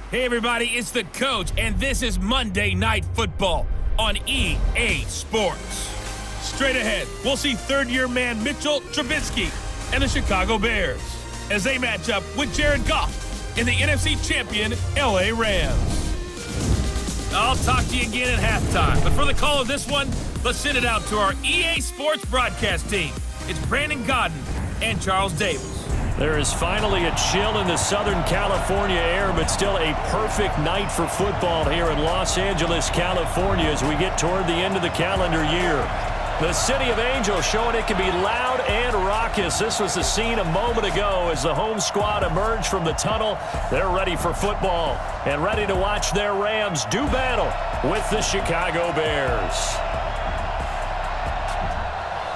Hey everybody, it's the coach, and this is Monday Night Football on EA Sports. Straight ahead, we'll see third-year man Mitchell Trubisky and the Chicago Bears as they match up with Jared Goff in the NFC champion LA Rams. I'll talk to you again at halftime, but for the call of this one, let's send it out to our EA Sports broadcast team. It's Brandon Godden and Charles Davis. There is finally a chill in the Southern California air, but still a perfect night for football here in Los Angeles, California, as we get toward the end of the calendar year. The City of Angels showing it can be loud and raucous. This was the scene a moment ago as the home squad emerged from the tunnel. They're ready for football and ready to watch their Rams do battle with the Chicago Bears.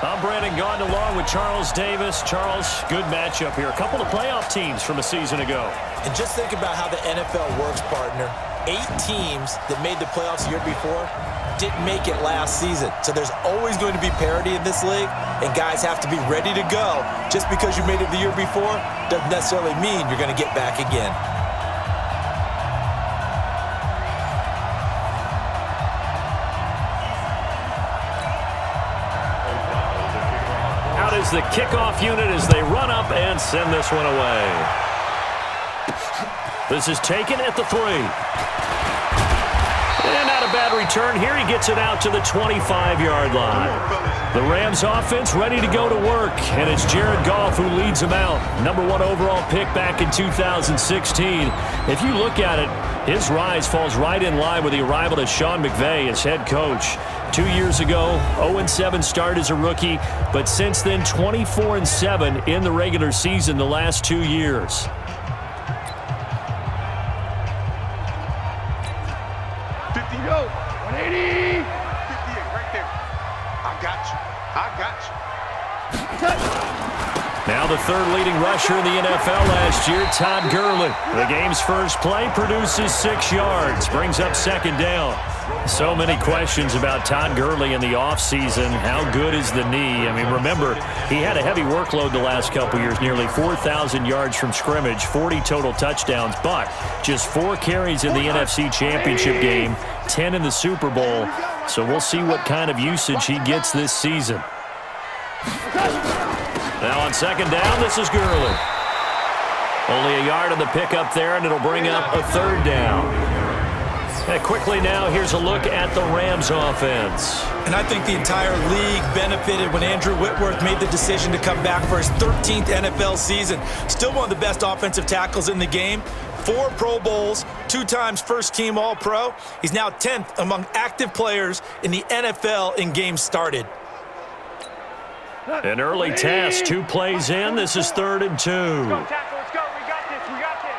I'm Brandon Gaudin along with Charles Davis. Charles, good matchup here. A couple of playoff teams from a season ago. And just think about how the NFL works, partner. 8 teams that made the playoffs the year before didn't make it last season. So there's always going to be parity in this league, and guys have to be ready to go. Just because you made it the year before doesn't necessarily mean you're going to get back again. Is the kickoff unit as they run up and send this one away. This is taken at the 3. And not a bad return here. He gets it out to the 25-yard line. The Rams offense ready to go to work, and it's Jared Goff who leads them out. Number 1 overall pick back in 2016. If you look at it, his rise falls right in line with the arrival of Sean McVay as head coach. 2 years ago, 0-7 start as a rookie, but since then 24-7 in the regular season the last 2 years. Now the third leading rusher in the NFL last year, Todd Gurley. The game's first play produces 6 yards, brings up second down. So many questions about Todd Gurley in the offseason. How good is the knee? I mean, remember, he had a heavy workload the last couple years, nearly 4,000 yards from scrimmage, 40 total touchdowns, but just 4 carries in the NFC Championship game, 10 in the Super Bowl. So we'll see what kind of usage he gets this season. Now on second down, this is Gurley. Only a yard on the pickup there, and it'll bring up a third down. And quickly now, here's a look at the Rams offense. And I think the entire league benefited when Andrew Whitworth made the decision to come back for his 13th NFL season. Still one of the best offensive tackles in the game. 4 Pro Bowls, 2 times first-team All-Pro. He's now 10th among active players in the NFL in games started. An early task, 2 plays in. This is 3rd and 2. Let's go, tackle. Let's go. We got this. We got this.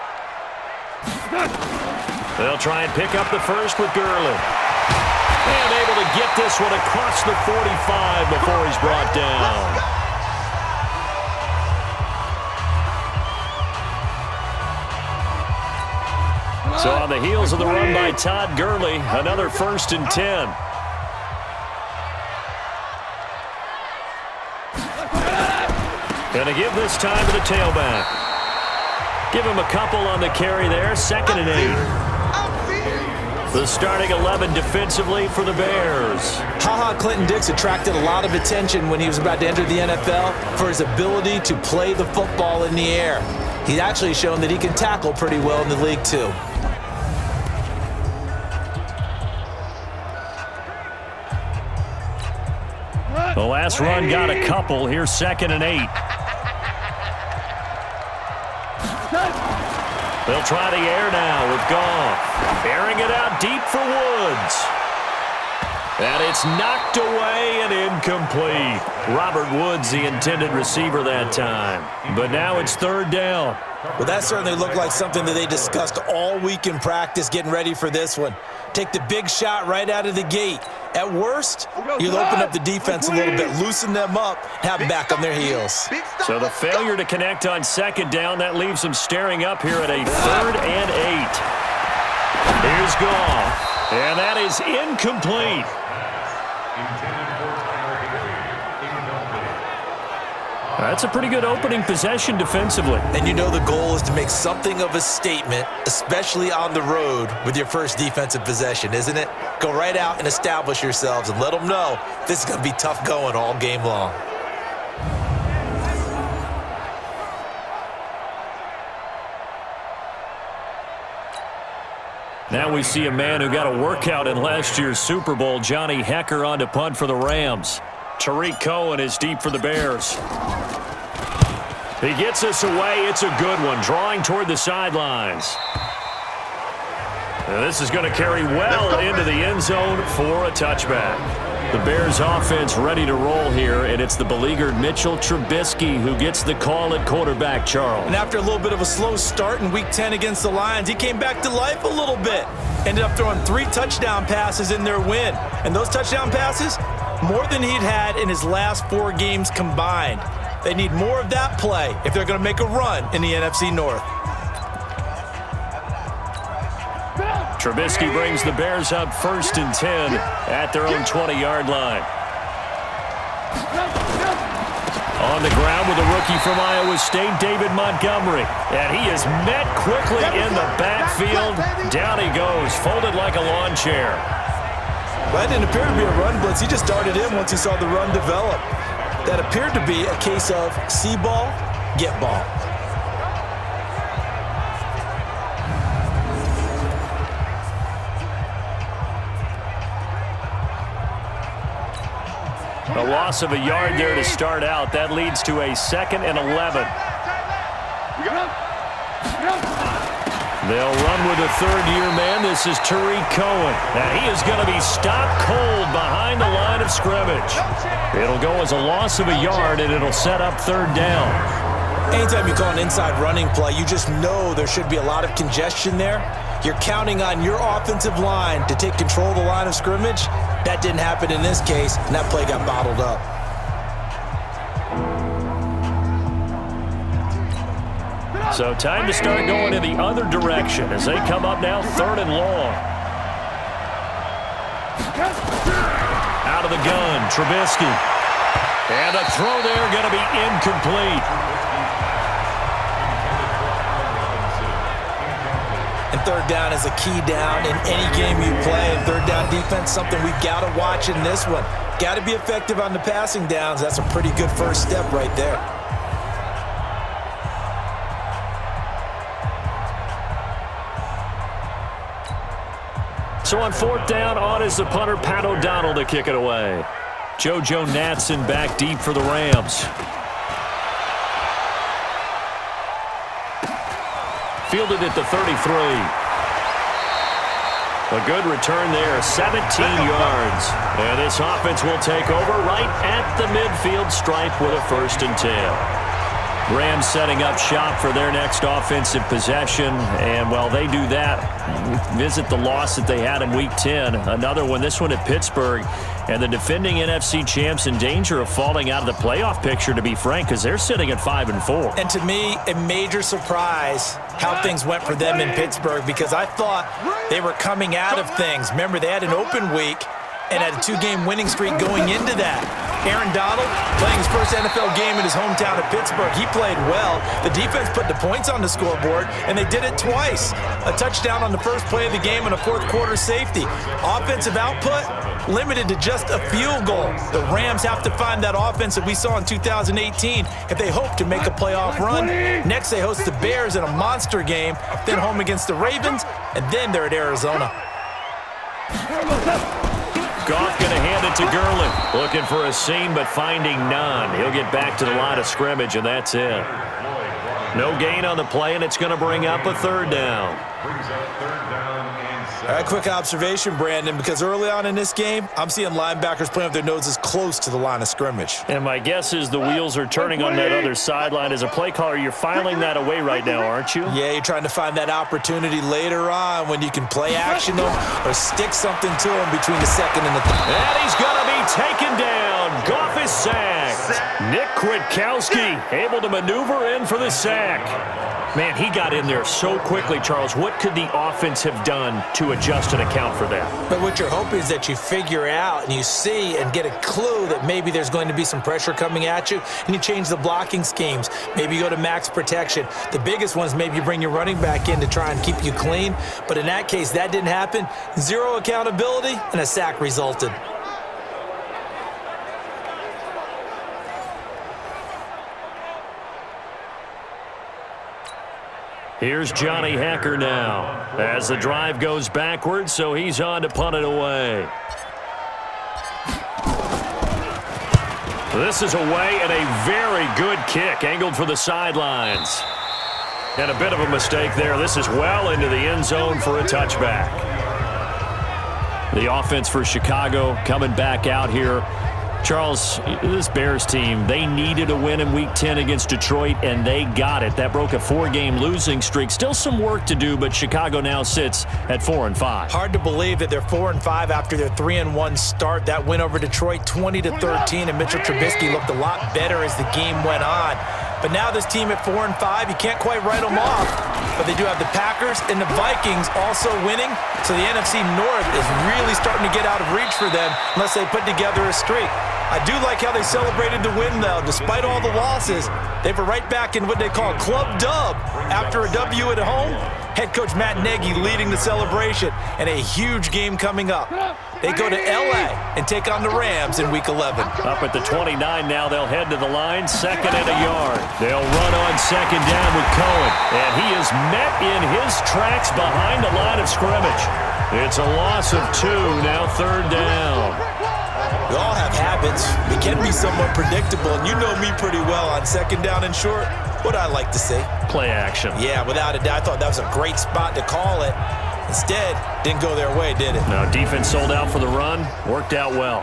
They'll try and pick up the first with Gurley. And able to get this one across the 45 before he's brought down. So on the heels of the run by Todd Gurley, another 1st and 10. Gonna give this time to the tailback. Give him a couple on the carry there. 2nd and 8. The starting 11 defensively for the Bears. Clinton Dix attracted a lot of attention when he was about to enter the NFL for his ability to play the football in the air. He's actually shown that he can tackle pretty well in the league too. The last run got a couple. Here's 2nd and 8. They'll try the air now with Goff. Airing it out deep for Woods. And it's knocked away and incomplete. Robert Woods, the intended receiver that time. But now it's 3rd down. Well, that certainly looked like something that they discussed all week in practice getting ready for this one. Take the big shot right out of the gate. At worst, you'll open up the defense a little bit, loosen them up, have them back on their heels. So the failure to connect on 2nd down, that leaves them staring up here at a 3rd and 8. Here's Goff, and that is incomplete. That's a pretty good opening possession defensively. And you know the goal is to make something of a statement, especially on the road with your first defensive possession, isn't it? Go right out and establish yourselves and let them know this is going to be tough going all game long. Now we see a man who got a workout in last year's Super Bowl, Johnny Hekker, on to punt for the Rams. Tariq Cohen is deep for the Bears. He gets us away. It's a good one, drawing toward the sidelines. And this is going to carry well into the end zone for a touchback. The Bears offense ready to roll here, and it's the beleaguered Mitchell Trubisky who gets the call at quarterback, Charles. And after a little bit of a slow start in Week 10 against the Lions, he came back to life a little bit. Ended up throwing 3 touchdown passes in their win. And those touchdown passes, more than he'd had in his last 4 games combined. They need more of that play if they're going to make a run in the NFC North. Trubisky brings the Bears up 1st and 10 at their own 20-yard line. On the ground with a rookie from Iowa State, David Montgomery. And he is met quickly in the backfield. Down he goes, folded like a lawn chair. Well, that didn't appear to be a run blitz. He just started in once he saw the run develop. That appeared to be a case of see ball, get ball. A loss of a yard there to start out. That leads to a 2nd and 11. They'll run with a third-year man. This is Tariq Cohen. And he is going to be stopped cold behind the line of scrimmage. It'll go as a loss of a yard, and it'll set up 3rd down. Anytime you call an inside running play, you just know there should be a lot of congestion there. You're counting on your offensive line to take control of the line of scrimmage. That didn't happen in this case, and that play got bottled up. So time to start going in the other direction as they come up now 3rd and long. Out of the gun, Trubisky. And a throw there going to be incomplete. And 3rd down is a key down in any game you play. And 3rd down defense, something we've got to watch in this one. Got to be effective on the passing downs. That's a pretty good first step right there. So on 4th down, on is the punter, Pat O'Donnell, to kick it away. JoJo Natson back deep for the Rams. Fielded at the 33. A good return there, 17 yards. And this offense will take over right at the midfield stripe with a 1st and 10. Rams setting up shop for their next offensive possession. And while they do that, visit the loss that they had in Week 10. Another one, this one at Pittsburgh. And the defending NFC champs in danger of falling out of the playoff picture, to be frank, because they're sitting at 5-4. And to me, a major surprise how things went for them in Pittsburgh, because I thought they were coming out of things. Remember, they had an open week and had a 2-game winning streak going into that. Aaron Donald playing his first NFL game in his hometown of Pittsburgh. He played well. The defense put the points on the scoreboard, and they did it twice. A touchdown on the first play of the game and a 4th quarter safety. Offensive output limited to just a field goal. The Rams have to find that offense that we saw in 2018 if they hope to make a playoff run. Next, they host the Bears in a monster game, then home against the Ravens, and then they're at Arizona. Goff going to hand it to Gurley. Looking for a seam, but finding none. He'll get back to the line of scrimmage, and that's it. No gain on the play, and it's going to bring up a 3rd down. All right, quick observation, Brandon, because early on in this game, I'm seeing linebackers playing with their noses close to the line of scrimmage. And my guess is the wheels are turning on that other sideline. As a play caller, you're filing that away right now, aren't you? Yeah, you're trying to find that opportunity later on when you can play action them or stick something to them between the 2nd and the 3rd. And he's going to be taken down. Goff is sacked. Nick Kwiatkowski able to maneuver in for the sack. Man, he got in there so quickly, Charles. What could the offense have done to adjust and account for that? But what you're hoping is that you figure out and you see and get a clue that maybe there's going to be some pressure coming at you, and you change the blocking schemes. Maybe you go to max protection. The biggest one is maybe you bring your running back in to try and keep you clean. But in that case, that didn't happen. Zero accountability, and a sack resulted. Here's Johnny Hecker now as the drive goes backwards, so he's on to punt it away. This is away and a very good kick angled for the sidelines. And a bit of a mistake there. This is well into the end zone for a touchback. The offense for Chicago coming back out here. Charles, this Bears team, they needed a win in Week 10 against Detroit, and they got it. That broke a 4-game losing streak. Still some work to do, but Chicago now sits at 4-5. Hard to believe that they're 4-5 after their 3-1 start. That win over Detroit 20-13, and Mitchell Trubisky looked a lot better as the game went on. But now this team at 4-5, you can't quite write them off. But they do have the Packers and the Vikings also winning. So the NFC North is really starting to get out of reach for them unless they put together a streak. I do like how they celebrated the win, though. Despite all the losses, they were right back in what they call Club Dub after a W at home. Head coach Matt Nagy leading the celebration, and a huge game coming up. They go to L.A. and take on the Rams in Week 11. Up at the 29 now, they'll head to the line, 2nd and a yard. They'll run on 2nd down with Cohen, and he is met in his tracks behind the line of scrimmage. It's a loss of 2, now 3rd down. We all have habits. They can be somewhat predictable, and you know me pretty well on 2nd down and short. What I like to say? Play action. Yeah, without a doubt. I thought that was a great spot to call it. Instead, didn't go their way, did it? No, defense sold out for the run. Worked out well.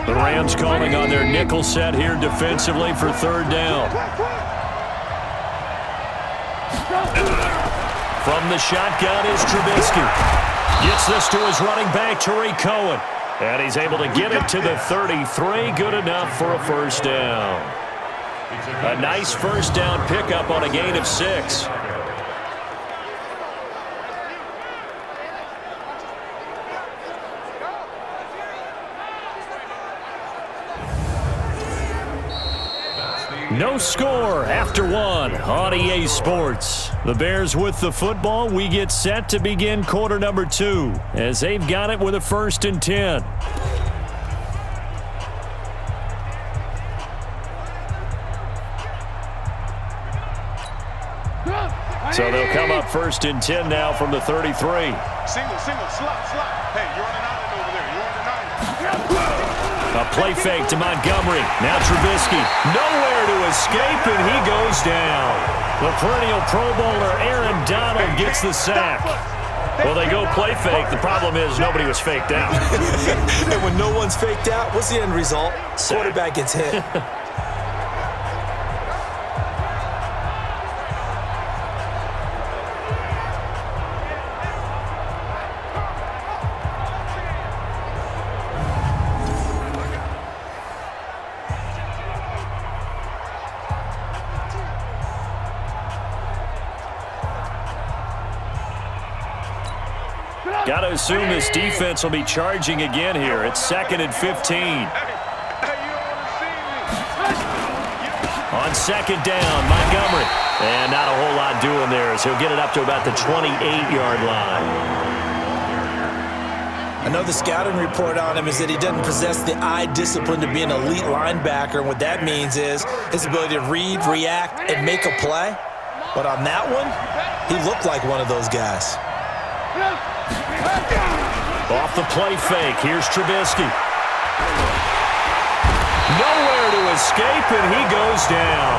The Rams calling on their nickel set here defensively for 3rd down. From the shotgun is Trubisky. Gets this to his running back, Tariq Cohen. And he's able to get it to the 33. Good enough for a 1st down. A nice 1st down pickup on a gain of 6. No score after 1 on EA Sports. The Bears with the football. We get set to begin quarter number 2 as they've got it with a 1st and 10. So they'll come up 1st and 10 now from the 33. Single, slot. Hey, you're on an island over there. You're on an island. A play fake to Montgomery. Now Trubisky. Nowhere to escape, and he goes down. The perennial Pro Bowler Aaron Donald gets the sack. Well, they go play fake. The problem is nobody was faked out. And when no one's faked out, what's the end result? Sack. Quarterback gets hit. Got to assume this defense will be charging again here. It's 2nd and 15. On 2nd down, Montgomery. And not a whole lot doing there as he'll get it up to about the 28-yard line. I know the scouting report on him is that he doesn't possess the eye discipline to be an elite linebacker. And what that means is his ability to read, react, and make a play. But on that one, he looked like one of those guys. Off the play fake, here's Trubisky. Nowhere to escape, and he goes down.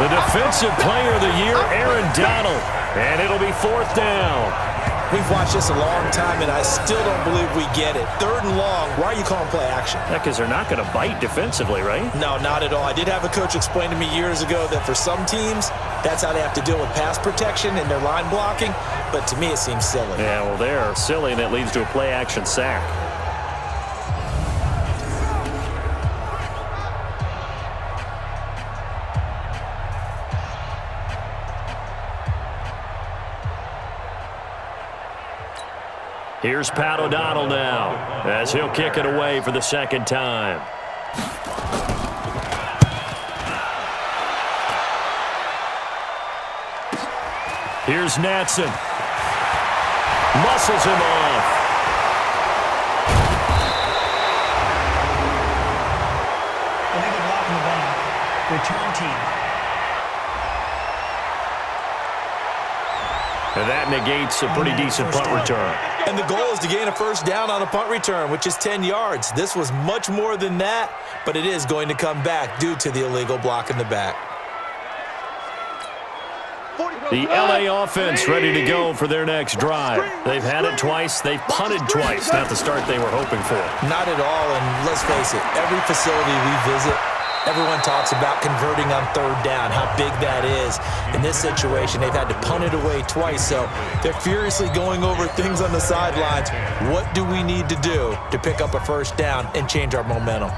The defensive player of the year, Aaron Donald. And it'll be 4th down. We've watched this a long time, and I still don't believe we get it. 3rd and long, why are you calling play action? Because they're not going to bite defensively, right? No, not at all. I did have a coach explain to me years ago that for some teams, that's how they have to deal with pass protection and their line blocking. But to me, it seems silly. Yeah, well, they're silly, and it leads to a play-action sack. Here's Pat O'Donnell now as he'll kick it away for the second time. Here's Natson. Muscles him off. Illegal block in the back. Return team. And that negates a pretty decent punt return. And the goal is to gain a first down on a punt return, which is 10 yards. This was much more than that, but it is going to come back due to the illegal block in the back. The LA offense ready to go for their next drive. They've had it twice. They've punted twice. Not the start they were hoping for. Not at all, and let's face it, every facility we visit, everyone talks about converting on third down, how big that is. In this situation, they've had to punt it away twice, so they're furiously going over things on the sidelines. What do we need to do to pick up a first down and change our momentum?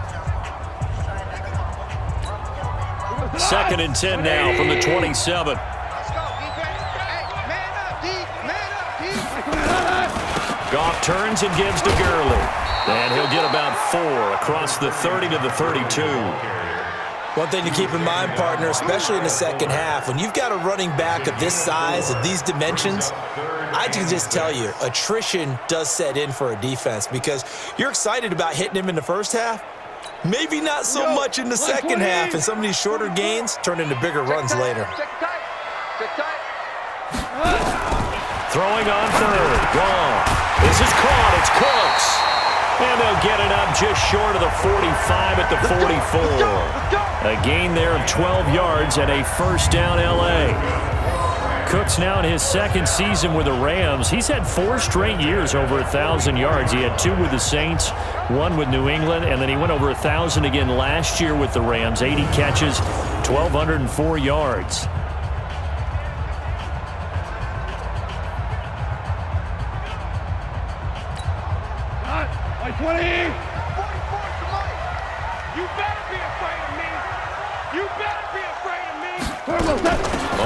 2nd and 10 now from the 27. Goff turns and gives to Gurley. And he'll get about 4 across the 30 to the 32. One thing to keep in mind, partner, especially in the second half, when you've got a running back of this size, of these dimensions, I can just tell you, attrition does set in for a defense because you're excited about hitting him in the first half. Maybe not so much in the second half, and some of these shorter gains turn into bigger runs later. Throwing on third. Gone. This is caught. It's Cooks. And they'll get it up just short of the 45 at the 44. A gain there of 12 yards and a first down LA. Cooks now in his second season with the Rams. He's had 4 straight years over 1,000 yards. He had 2 with the Saints, 1 with New England, and then he went over 1,000 again last year with the Rams. 80 catches, 1,204 yards. Like 20. 44 to Mike. You better be afraid of me. You better be afraid of me.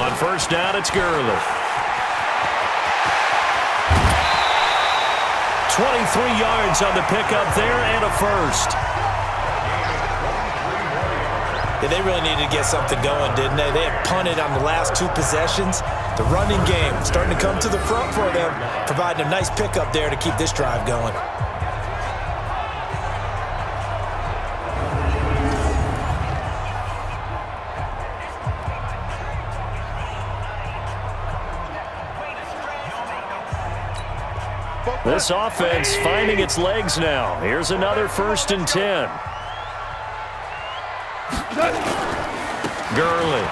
On first down, it's Gurley. 23 yards on the pickup there and a first. Yeah, they really needed to get something going, didn't they? They had punted on the last 2 possessions. The running game starting to come to the front for them, providing a nice pickup there to keep this drive going. This offense finding its legs now. Here's another 1st and 10. Gurley.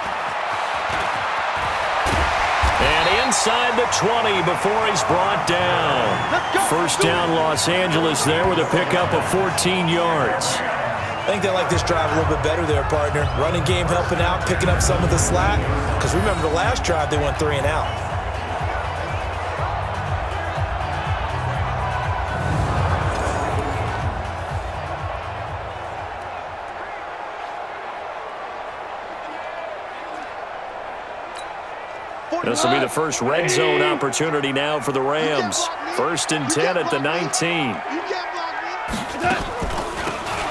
And inside the 20 before he's brought down. First down Los Angeles there with a pickup of 14 yards. I think they like this drive a little bit better there, partner. Running game helping out, picking up some of the slack. Because remember the last drive, they went 3 and out. This will be the first red zone opportunity now for the Rams. 1st and 10 at the 19.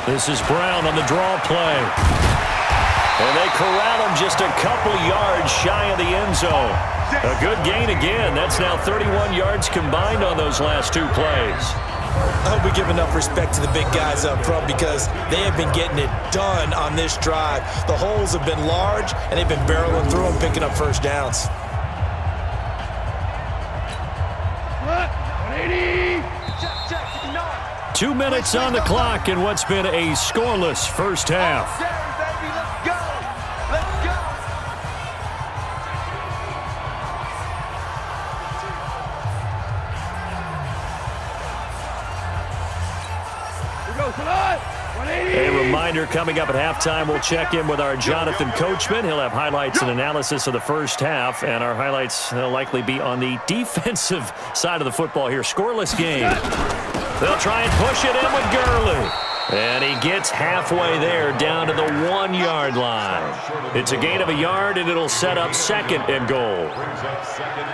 This is Brown on the draw play. And they corral him just a couple yards shy of the end zone. A good gain again. That's now 31 yards combined on those last 2 plays. I hope we give enough respect to the big guys up front because they have been getting it done on this drive. The holes have been large, and they've been barreling through them, picking up first downs. 2 minutes on the clock in what's been a scoreless first half. A reminder coming up at halftime, we'll check in with our Jonathan Coachman. He'll have highlights and analysis of the first half, and our highlights will likely be on the defensive side of the football here. Scoreless game. They'll try and push it in with Gurley. And he gets halfway there down to the 1-yard line. It's a gain of a yard, and it'll set up 2nd and goal.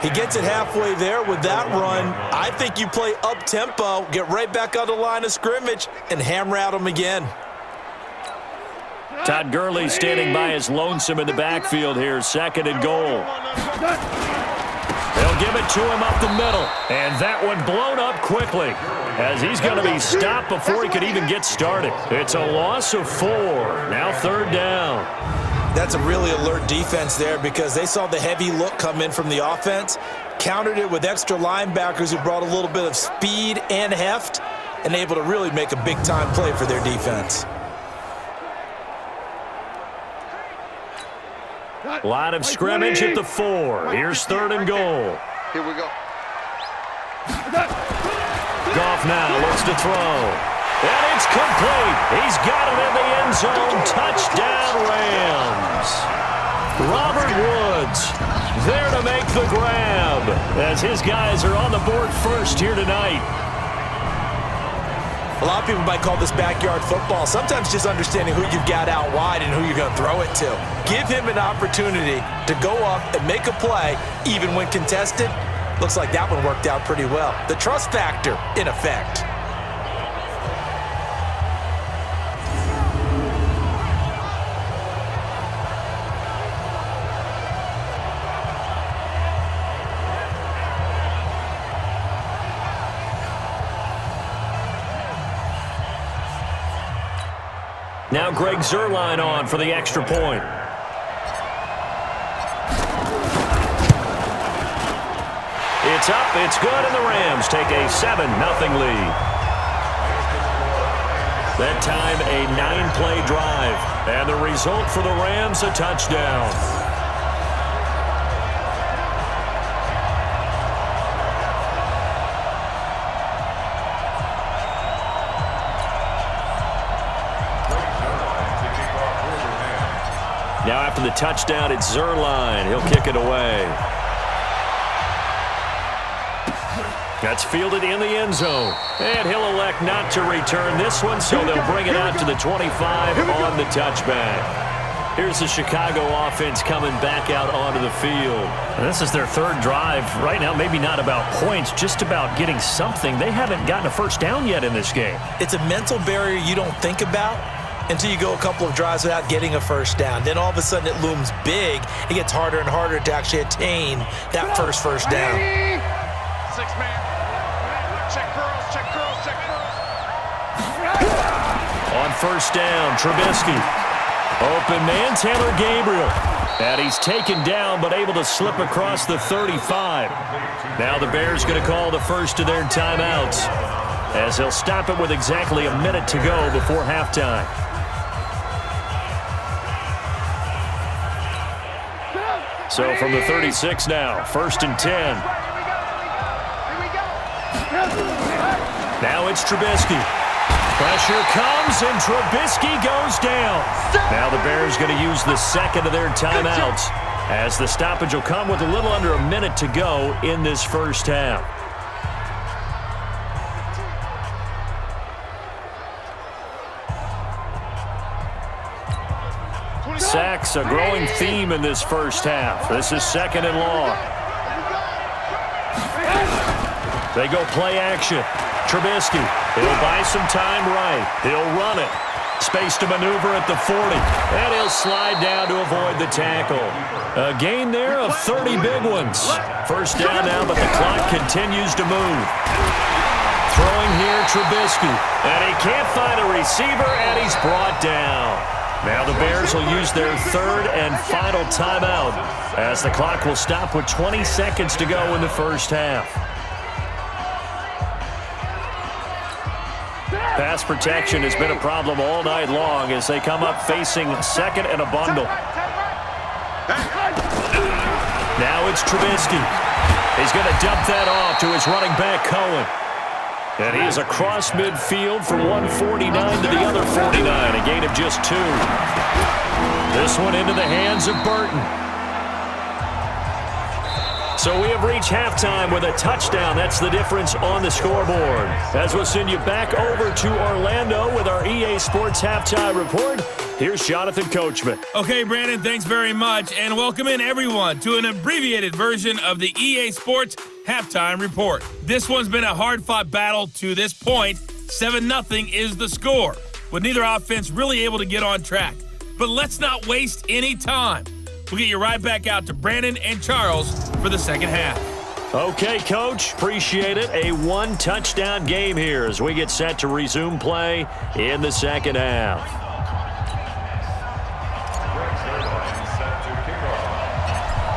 He gets it halfway there with that run. I think you play up-tempo, get right back on the line of scrimmage, and hammer at him again. Todd Gurley standing by his lonesome in the backfield here, 2nd and goal. They'll give it to him up the middle, and that one blown up quickly as he's going to be stopped before he could even get started. It's a loss of 4. Now 3rd down. That's a really alert defense there because they saw the heavy look come in from the offense, countered it with extra linebackers who brought a little bit of speed and heft, and able to really make a big-time play for their defense. Line of scrimmage at the 4. Here's 3rd and goal. Here we go. Goff now looks to throw. And it's complete. He's got it in the end zone. Touchdown, Rams. Robert Woods there to make the grab as his guys are on the board first here tonight. A lot of people might call this backyard football. Sometimes just understanding who you've got out wide and who you're going to throw it to. Give him an opportunity to go up and make a play, even when contested. Looks like that one worked out pretty well. The trust factor in effect. Now Greg Zuerlein on for the extra point. It's up, it's good, and the Rams take a 7-0 lead. That time a 9-play drive, and the result for the Rams, a touchdown. Now after the touchdown, it's Zuerlein. He'll kick it away. That's fielded in the end zone. And he'll elect not to return this one, so they'll bring it out to the 25 on the touchback. Here's the Chicago offense coming back out onto the field. And this is their 3rd drive. Right now, maybe not about points, just about getting something. They haven't gotten a first down yet in this game. It's a mental barrier you don't think about until you go a couple of drives without getting a first down. Then all of a sudden it looms big. It gets harder and harder to actually attain that first down. 6-man. Check girls, check girls, check girls. On first down, Trubisky. Open man, Taylor Gabriel. And he's taken down but able to slip across the 35. Now the Bears going to call the first of their timeouts as they'll stop it with exactly a minute to go before halftime. So from the 36 now, 1st and 10. Now it's Trubisky. Pressure comes, and Trubisky goes down. Now the Bears going to use the 2nd of their timeouts as the stoppage will come with a little under a minute to go in this first half. Sacks, a growing theme in this first half. This is 2nd and long. They go play action. Trubisky, he'll buy some time right. He'll run it. Space to maneuver at the 40. And he'll slide down to avoid the tackle. A gain there of 30 big ones. First down now, but the clock continues to move. Throwing here, Trubisky. And he can't find a receiver, and he's brought down. Now the Bears will use their 3rd and final timeout as the clock will stop with 20 seconds to go in the first half. Pass protection has been a problem all night long as they come up facing 2nd and a bundle. Now it's Trubisky. He's going to dump that off to his running back, Cohen. And he is across midfield from 149 to the other 49, a gain of just 2. This one into the hands of Burton. So we have reached halftime with a touchdown. That's the difference on the scoreboard. As we'll send you back over to Orlando with our EA Sports Halftime Report, here's Jonathan Coachman. Okay, Brandon, thanks very much. And welcome in, everyone, to an abbreviated version of the EA Sports Halftime Report. This one's been a hard-fought battle to this point. 7-0 is the score, with neither offense really able to get on track. But let's not waste any time. We'll get you right back out to Brandon and Charles for the second half. Okay, Coach. Appreciate it. A one-touchdown game here as we get set to resume play in the second half.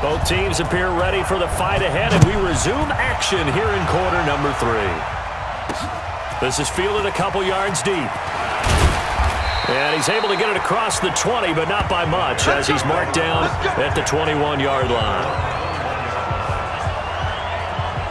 Both teams appear ready for the fight ahead, and we resume action here in quarter number 3. This is fielded a couple yards deep. And he's able to get it across the 20, but not by much, as he's marked down at the 21-yard line.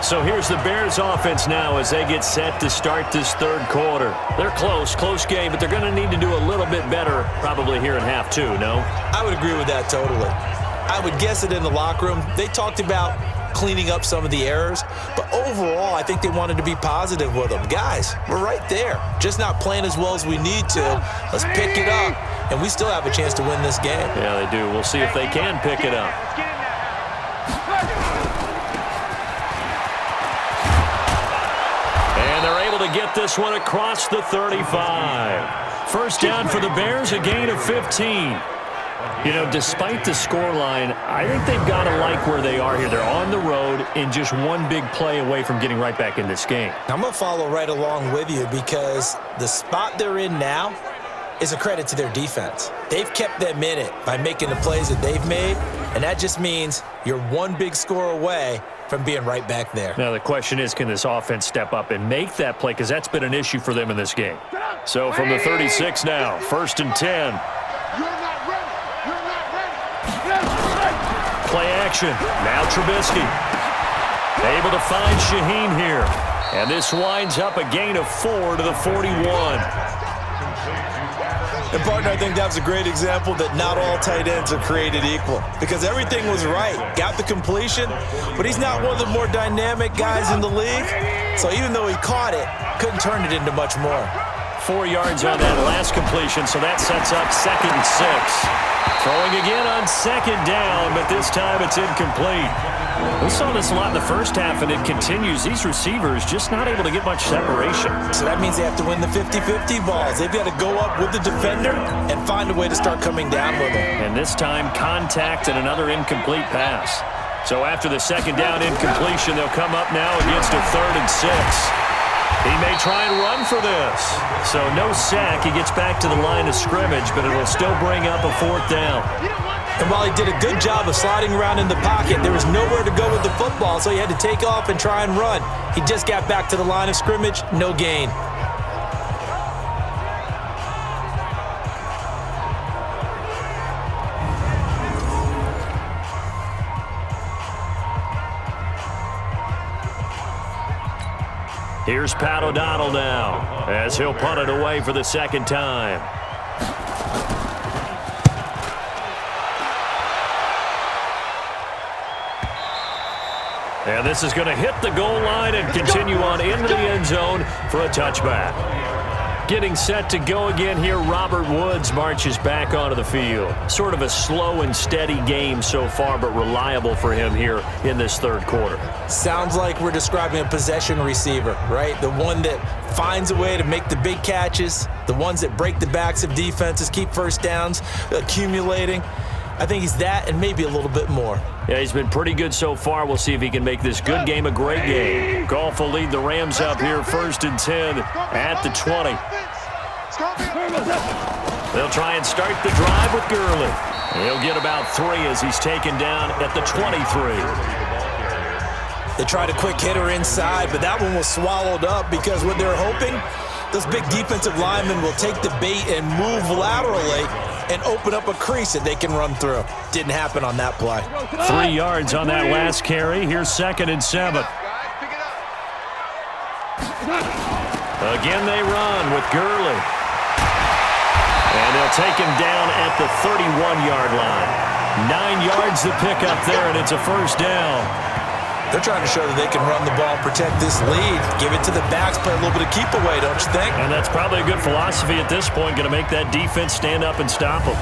So here's the Bears offense now as they get set to start this third quarter. They're close game, but they're going to need to do a little bit better probably here in half 2, no? I would agree with that totally. I would guess it in the locker room. They talked about cleaning up some of the errors, but overall, I think they wanted to be positive with them. Guys, we're right there. Just not playing as well as we need to. Let's pick it up, and we still have a chance to win this game. Yeah, they do. We'll see if they can pick it up. And they're able to get this one across the 35. First down for the Bears, a gain of 15. You know, despite the scoreline, I think they've got to like where they are here. They're on the road and just one big play away from getting right back in this game. I'm going to follow right along with you because the spot they're in now is a credit to their defense. They've kept them in it by making the plays that they've made, and that just means you're one big score away from being right back there. Now, the question is, can this offense step up and make that play? Because that's been an issue for them in this game. So from the 36 now, 1st and 10. Play action. Now Trubisky. Able to find Shaheen here. And this winds up a gain of 4 to the 41. And, partner, I think that was a great example that not all tight ends are created equal because everything was right. Got the completion, but he's not one of the more dynamic guys in the league. So even though he caught it, couldn't turn it into much more. 4 yards on that last completion, so that sets up 2nd and 6. Throwing again on 2nd down, but this time it's incomplete. We saw this a lot in the first half, and it continues. These receivers just not able to get much separation. So that means they have to win the 50-50 balls. They've got to go up with the defender and find a way to start coming down with them. And this time, contact and another incomplete pass. So after the 2nd down incompletion, they'll come up now against a 3rd and 6. He may try and run for this. So no sack. He gets back to the line of scrimmage, but it will still bring up a 4th down. And while he did a good job of sliding around in the pocket, there was nowhere to go with the football, so he had to take off and try and run. He just got back to the line of scrimmage, no gain. Here's Pat O'Donnell now as he'll punt it away for the 2nd time. And this is going to hit the goal line and continue on into the end zone for a touchback. Getting set to go again here, Robert Woods marches back onto the field. Sort of a slow and steady game so far, but reliable for him here in this 3rd quarter. Sounds like we're describing a possession receiver, right? The one that finds a way to make the big catches, the ones that break the backs of defenses, keep first downs, accumulating. I think he's that and maybe a little bit more. Yeah, he's been pretty good so far. We'll see if he can make this good game a great game. Goff will lead the Rams up here 1st and 10 at the 20. They'll try and start the drive with Gurley. He'll get about 3 as he's taken down at the 23. They tried a quick hitter inside, but that one was swallowed up because what they're hoping, those big defensive linemen will take the bait and move laterally and open up a crease that they can run through. Didn't happen on that play. 3 yards on that last carry. Here's 2nd and 7. Again they run with Gurley. And they'll take him down at the 31-yard line. 9 yards to pick up there, and it's a 1st down. They're trying to show that they can run the ball, protect this lead, give it to the backs, play a little bit of keep away, don't you think? And that's probably a good philosophy at this point, going to make that defense stand up and stop them.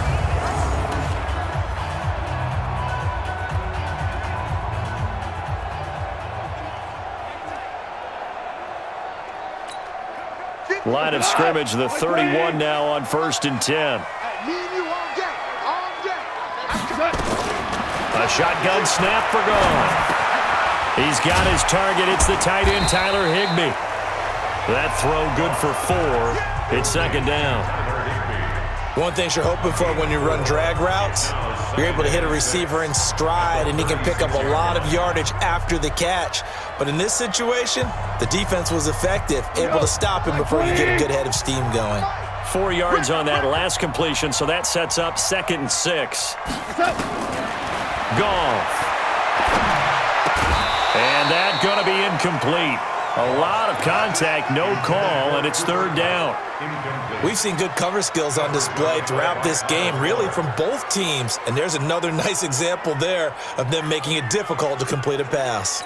Line of scrimmage, the 31 now on 1st and 10. A shotgun snap for gone. He's got his target. It's the tight end, Tyler Higbee. That throw good for 4. It's 2nd down. One thing you're hoping for when you run drag routes, you're able to hit a receiver in stride, and he can pick up a lot of yardage after the catch. But in this situation, the defense was effective, able to stop him before you get a good head of steam going. 4 yards on that last completion, so that sets up 2nd and 6. Goff. And that's going to be incomplete. A lot of contact, no call, and it's 3rd down. We've seen good cover skills on display throughout this game, really from both teams. And there's another nice example there of them making it difficult to complete a pass.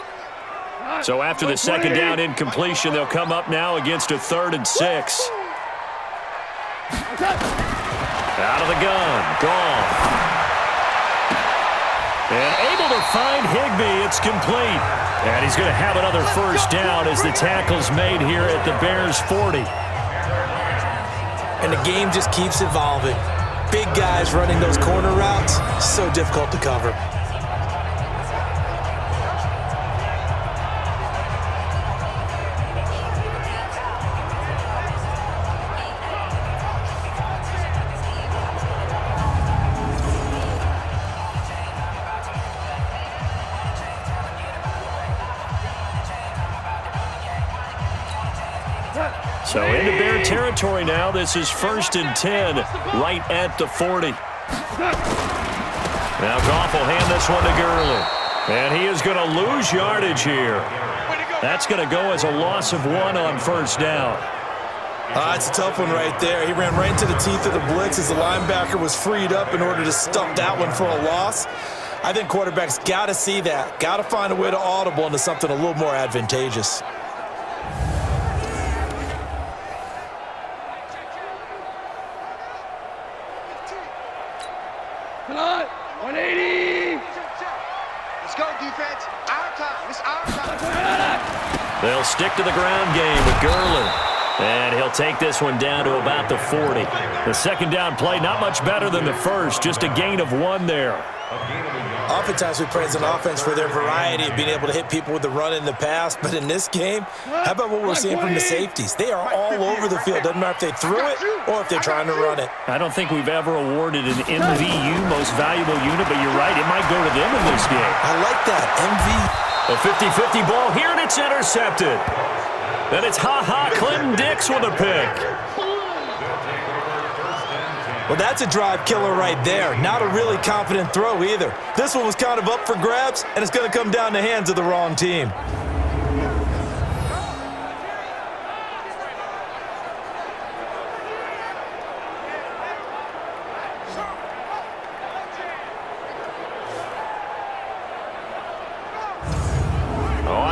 So after the 2nd down incompletion, they'll come up now against a 3rd and 6. Out of the gun, Goff. And able to find Higbee. It's complete. And he's going to have another 1st down as the tackle's made here at the Bears' 40. And the game just keeps evolving. Big guys running those corner routes, so difficult to cover. So into Bear territory now. This is 1st and 10, right at the 40. Now Goff will hand this one to Gurley. And he is going to lose yardage here. That's going to go as a loss of 1 on 1st down. It's a tough one right there. He ran right into the teeth of the blitz as the linebacker was freed up in order to stuff that one for a loss. I think quarterbacks got to see that. Got to find a way to audible into something a little more advantageous. Come on, 180. Let's go, defense. Our time. It's our time. They'll stick to the ground game with Gurley. And he'll take this one down to about the 40. The 2nd down play, not much better than the first. Just a gain of 1 there. Oftentimes we praise an offense for their variety of being able to hit people with the run and the pass. But in this game, how about what we're seeing from the safeties? They are all over the field. Doesn't matter if they threw it or if they're trying to run it. I don't think we've ever awarded an MVU, most valuable unit, but you're right. It might go to them in this game. I like that, MV. A 50-50 ball here, and it's intercepted. Then it's Clinton Dix with a pick. Well, that's a drive killer right there. Not a really confident throw either. This one was kind of up for grabs, and it's going to come down the hands of the wrong team.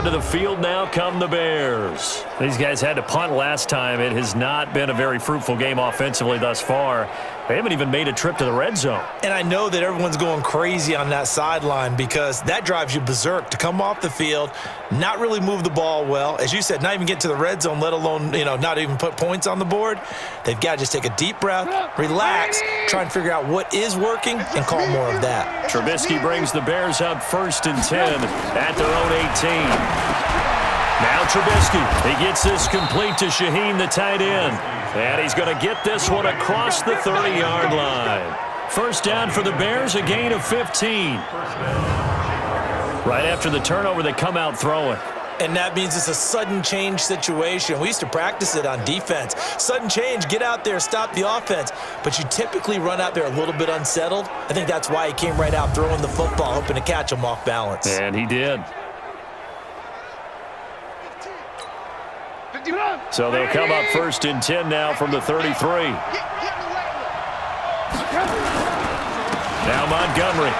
To the field now come the Bears. These guys had to punt last time. It has not been a very fruitful game offensively thus far. They haven't even made a trip to the red zone. And I know that everyone's going crazy on that sideline because that drives you berserk to come off the field, not really move the ball well. As you said, not even get to the red zone, let alone, not even put points on the board. They've got to just take a deep breath, relax, try and figure out what is working and call more of that. Trubisky brings the Bears up 1st and 10 at their own 18. Now Trubisky, he gets this complete to Shaheen, the tight end. And he's going to get this one across the 30-yard line. 1st down for the Bears, a gain of 15. Right after the turnover, they come out throwing. And that means it's a sudden change situation. We used to practice it on defense. Sudden change, get out there, stop the offense. But you typically run out there a little bit unsettled. I think that's why he came right out throwing the football, hoping to catch him off balance. And he did. So they'll come up 1st and 10 now from the 33. Now Montgomery.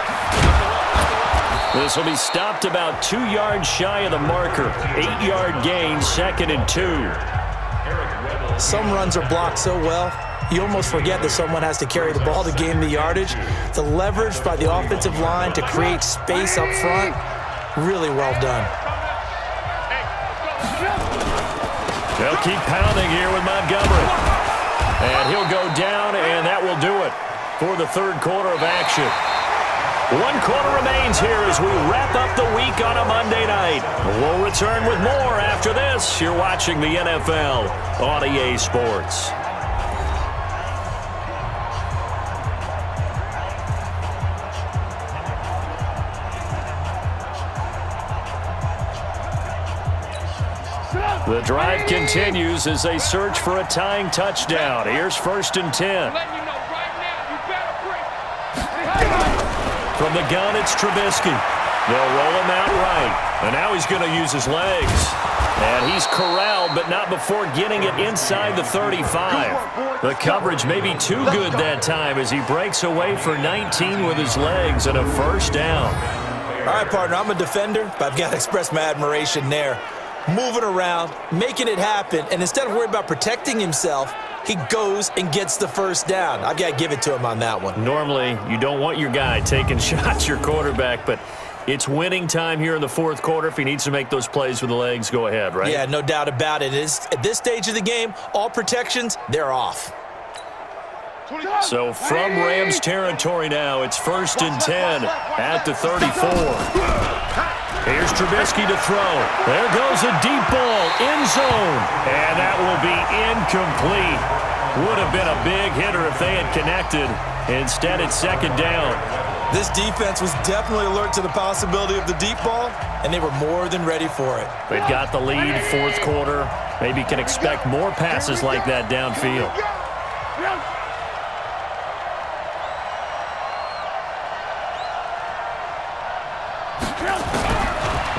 This will be stopped about 2 yards shy of the marker. 8-yard gain, 2nd and 2. Some runs are blocked so well, you almost forget that someone has to carry the ball to gain the yardage. The leverage by the offensive line to create space up front, really well done. They'll keep pounding here with Montgomery. And he'll go down, and that will do it for the third quarter of action. 1 quarter remains here as we wrap up the week on a Monday night. We'll return with more after this. You're watching the NFL on EA Sports. The drive continues as they search for a tying touchdown. Here's 1st and 10. From the gun, it's Trubisky. They'll roll him out right. And now he's going to use his legs. And he's corralled, but not before getting it inside the 35. The coverage may be too good that time as he breaks away for 19 with his legs and a 1st down. All right, partner, I'm a defender, but I've got to express my admiration there. Moving around, making it happen, and instead of worrying about protecting himself, he goes and gets the 1st down. I've got to give it to him on that one. Normally, you don't want your guy taking shots, your quarterback, but it's winning time here in the 4th quarter. If he needs to make those plays with the legs, go ahead, right? Yeah, no doubt about it. At this stage of the game, all protections, they're off. So from Rams territory now, it's 1st and 10 at the 34. Here's Trubisky to throw. There goes a deep ball, end zone. And that will be incomplete. Would have been a big hitter if they had connected. Instead, it's 2nd down. This defense was definitely alert to the possibility of the deep ball, and they were more than ready for it. They've got the lead, 4th quarter. Maybe can expect more passes like that downfield.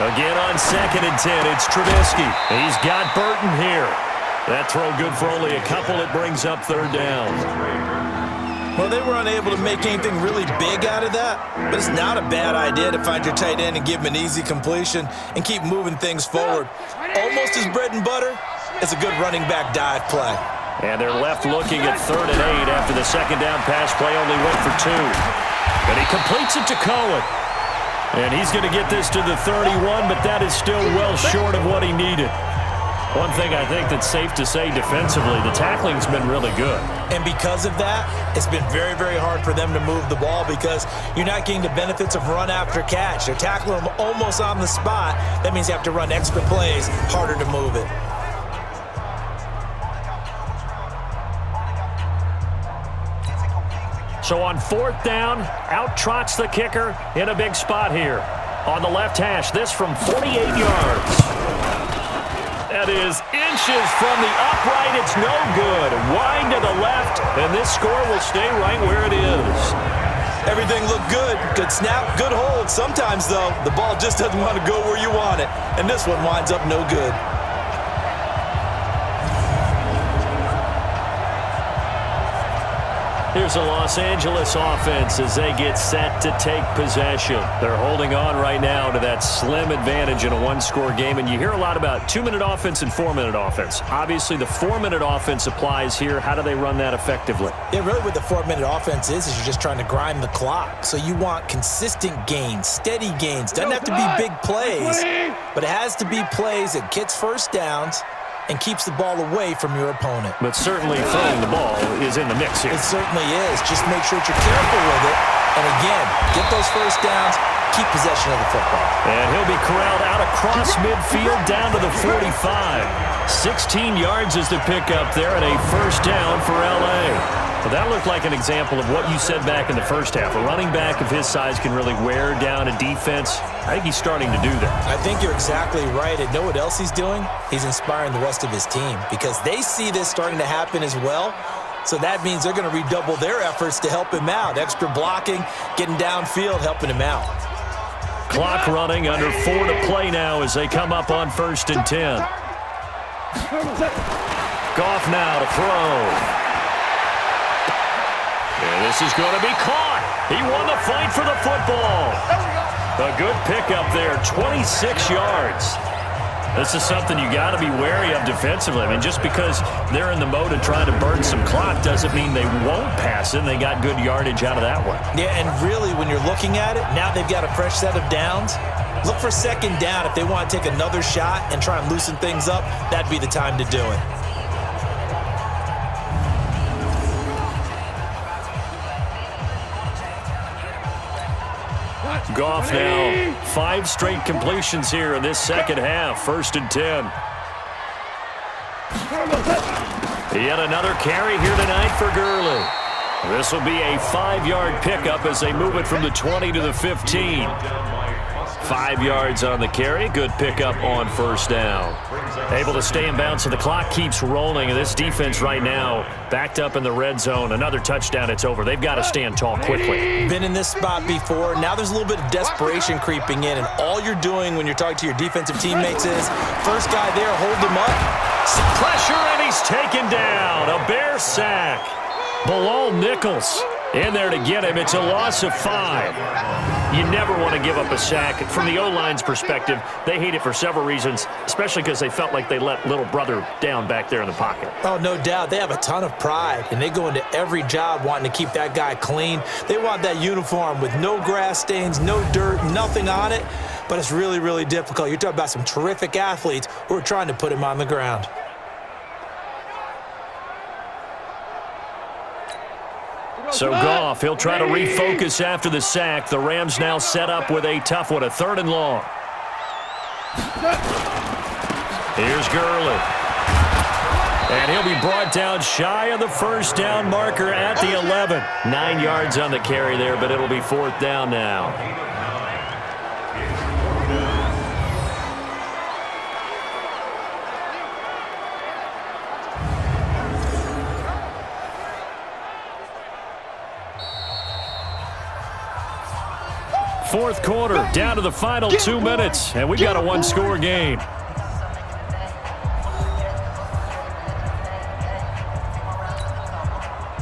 Again on 2nd and 10, it's Trubisky. He's got Burton here. That throw good for only a couple. It brings up 3rd down. Well, they were unable to make anything really big out of that, but it's not a bad idea to find your tight end and give him an easy completion and keep moving things forward. Almost his bread and butter. It's a good running back dive play. And they're left looking at 3rd and 8 after the 2nd down pass play only went for 2. And he completes it to Cohen. And he's going to get this to the 31, but that is still well short of what he needed. One thing I think that's safe to say defensively, the tackling's been really good. And because of that, it's been very, very hard for them to move the ball because you're not getting the benefits of run after catch. They're tackling them almost on the spot. That means you have to run extra plays, harder to move it. So on 4th down, out trots the kicker in a big spot here. On the left hash, this from 48 yards. That is inches from the upright. It's no good. Wide to the left, and this score will stay right where it is. Everything looked good. Good snap, good hold. Sometimes, though, the ball just doesn't want to go where you want it, and this one winds up no good. Here's the Los Angeles offense as they get set to take possession. They're holding on right now to that slim advantage in a 1-score game. And you hear a lot about 2-minute offense and 4-minute offense. Obviously, the 4-minute offense applies here. How do they run that effectively? Yeah, really what the 4-minute offense is you're just trying to grind the clock. So you want consistent gains, steady gains. Doesn't have to be big plays, but it has to be plays that gets 1st downs and keeps the ball away from your opponent. But certainly throwing the ball is in the mix here. It certainly is. Just make sure that you're careful with it. And again, get those 1st downs, keep possession of the football. And he'll be corralled out across midfield down to the 45. 16 yards is the pickup there and a 1st down for L.A. Well, that looked like an example of what you said back in the 1st half. A running back of his size can really wear down a defense. I think he's starting to do that. I think you're exactly right. And know what else he's doing? He's inspiring the rest of his team because they see this starting to happen as well. So that means they're going to redouble their efforts to help him out. Extra blocking, getting downfield, helping him out. Clock running, under 4 to play now as they come up on 1st and 10. Goff now to throw. And this is going to be caught. He won the fight for the football. A good pickup there, 26 yards. This is something you got to be wary of defensively. I mean, just because they're in the mode of trying to burn some clock doesn't mean they won't pass it. And they got good yardage out of that one. Yeah, and really, when you're looking at it, now they've got a fresh set of downs. Look for second down. If they want to take another shot and try and loosen things up, that'd be the time to do it. Goff now, 5 straight completions here in this second half. 1st and 10. Yet another carry here tonight for Gurley. This will be a 5-yard pickup as they move it from the 20 to the 15. 5 yards on the carry. Good pickup on 1st down. Able to stay in bounds, so the clock keeps rolling. And this defense right now backed up in the red zone. Another touchdown, it's over. They've got to stand tall quickly. Been in this spot before. Now there's a little bit of desperation creeping in. And all you're doing when you're talking to your defensive teammates is, first guy there, hold him up. Pressure, and he's taken down. A Bear sack. Bilal Nichols in there to get him. It's a loss of 5. You never want to give up a sack. From the O-line's perspective, they hate it for several reasons, especially because they felt like they let little brother down back there in the pocket. Oh, no doubt. They have a ton of pride, and they go into every job wanting to keep that guy clean. They want that uniform with no grass stains, no dirt, nothing on it, but it's really, really difficult. You're talking about some terrific athletes who are trying to put him on the ground. So Goff, he'll try to refocus after the sack. The Rams now set up with a tough one, a 3rd and long. Here's Gurley. And he'll be brought down shy of the 1st down marker at the 11. 9 yards on the carry there, but it'll be 4th down now. Fourth quarter, down to the final 2 minutes, and we've got a 1-score game.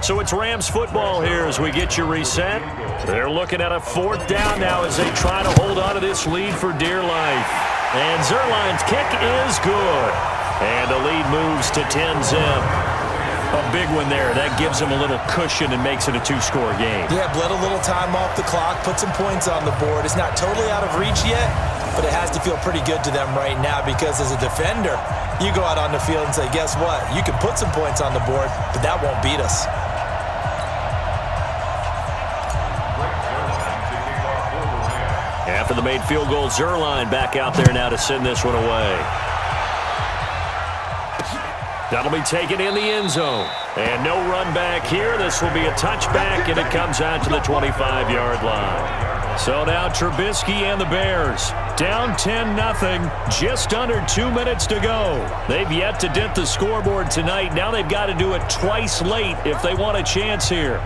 So it's Rams football here as we get you reset. They're looking at a 4th down now as they try to hold on to this lead for dear life. And Zerline's kick is good. And the lead moves to 10-zip. A big one there. That gives them a little cushion and makes it a 2-score game. Yeah, bled a little time off the clock, put some points on the board. It's not totally out of reach yet, but it has to feel pretty good to them right now because as a defender, you go out on the field and say, guess what? You can put some points on the board, but that won't beat us. After the made field goal, Zerline back out there now to send this one away. That'll be taken in the end zone. And no run back here. This will be a touchback, and it comes out to the 25-yard line. So now Trubisky and the Bears down 10-0, just under 2 minutes to go. They've yet to dent the scoreboard tonight. Now they've got to do it twice late if they want a chance here.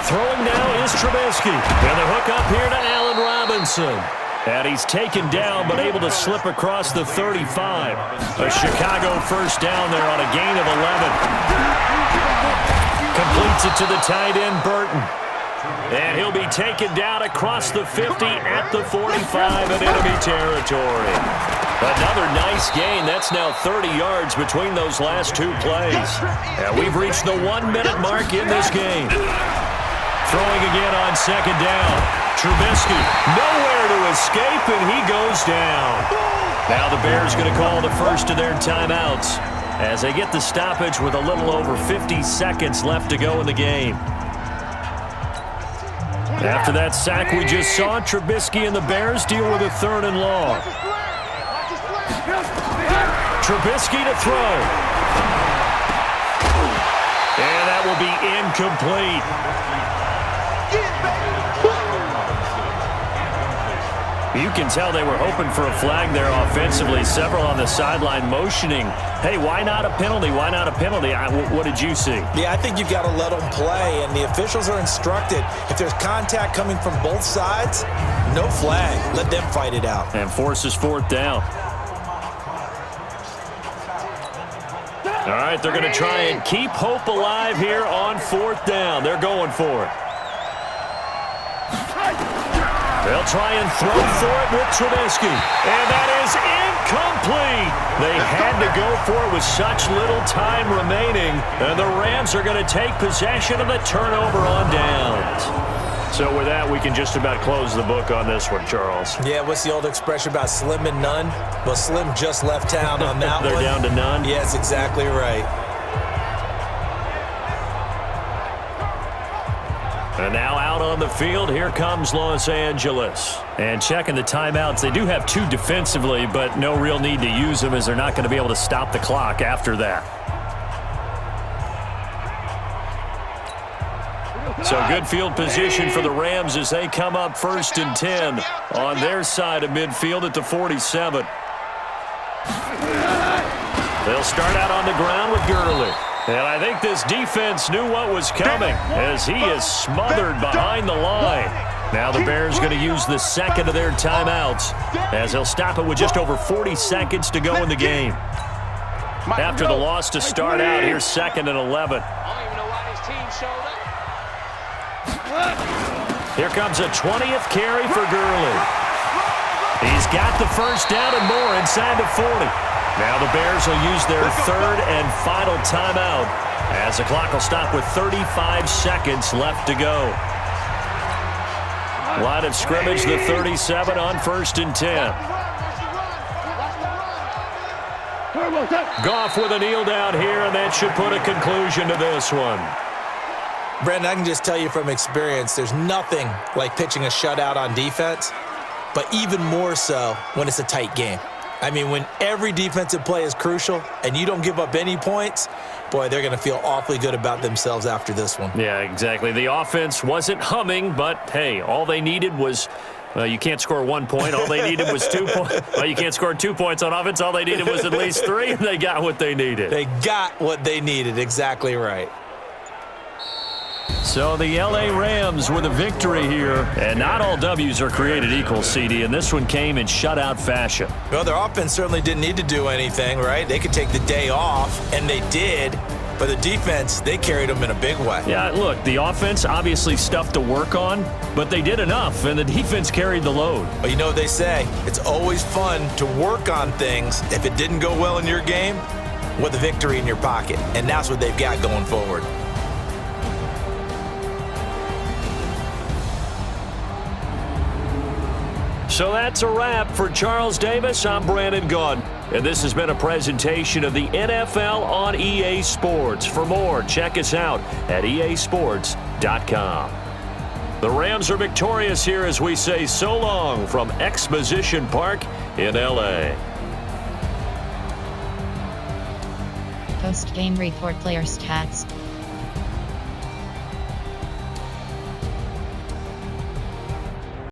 Throwing now is Trubisky. And the hook up here to Allen Robinson. And he's taken down but able to slip across the 35. A Chicago 1st down there on a gain of 11. Completes it to the tight end, Burton. And he'll be taken down across the 50 at the 45 in enemy territory. Another nice gain. That's now 30 yards between those last 2 plays. And we've reached the 1-minute mark in this game. Throwing again on 2nd down. Trubisky nowhere to escape, and he goes down. Now the Bears going to call the first of their timeouts as they get the stoppage with a little over 50 seconds left to go in the game. After that sack we just saw, Trubisky and the Bears deal with a 3rd and long. Trubisky to throw. And that will be incomplete. You can tell they were hoping for a flag there offensively. Several on the sideline motioning, hey, why not a penalty? Why not a penalty? What did you see? Yeah, I think you've got to let them play, and the officials are instructed. If there's contact coming from both sides, no flag. Let them fight it out. And forces fourth down. All right, they're going to try and keep hope alive here on fourth down. They're going for it. They'll try and throw for it with Trubisky. And that is incomplete. They had to go for it with such little time remaining. And the Rams are going to take possession of the turnover on downs. So with that, we can just about close the book on this one, Charles. Yeah, what's the old expression about slim and none? Well, Slim just left town on that They're one. down to none? Yes, exactly right. And now out on the field, here comes Los Angeles. And checking the timeouts, they do have two defensively, but no real need to use them as they're not going to be able to stop the clock after that. So good field position for the Rams as they come up 1st and 10 on their side of midfield at the 47. They'll start out on the ground with Gurley. And I think this defense knew what was coming as he is smothered behind the line. Now the Bears going to use the second of their timeouts as they'll stop it with just over 40 seconds to go in the game. After the loss to start out, here's 2nd and 11. Here comes a 20th carry for Gurley. He's got the first down and more inside the 40. Now the Bears will use their 3rd and final timeout as the clock will stop with 35 seconds left to go. Line of scrimmage, the 37 on 1st and 10. Goff with a kneel down here, and that should put a conclusion to this one. Brandon, I can just tell you from experience, there's nothing like pitching a shutout on defense, but even more so when it's a tight game. I mean, when every defensive play is crucial and you don't give up any points, boy, they're going to feel awfully good about themselves after this one. Yeah, exactly. The offense wasn't humming, but, hey, all they needed was you can't score 1 point. All they needed was 2 points. Well, you can't score 2 points on offense. All they needed was at least 3, and they got what they needed. They got what they needed. Exactly right. So the L.A. Rams with a victory here. And not all W's are created equal, CD, and this one came in shutout fashion. Well, their offense certainly didn't need to do anything, right? They could take the day off, and they did. But the defense, they carried them in a big way. Yeah, look, the offense obviously stuff to work on, but they did enough, and the defense carried the load. But you know what they say, it's always fun to work on things. If it didn't go well in your game, with a victory in your pocket. And that's what they've got going forward. So that's a wrap for Charles Davis. I'm Brandon Gunn, and this has been a presentation of the NFL on EA Sports. For more, check us out at easports.com. The Rams are victorious here as we say so long from Exposition Park in L.A. Post-game report, player stats.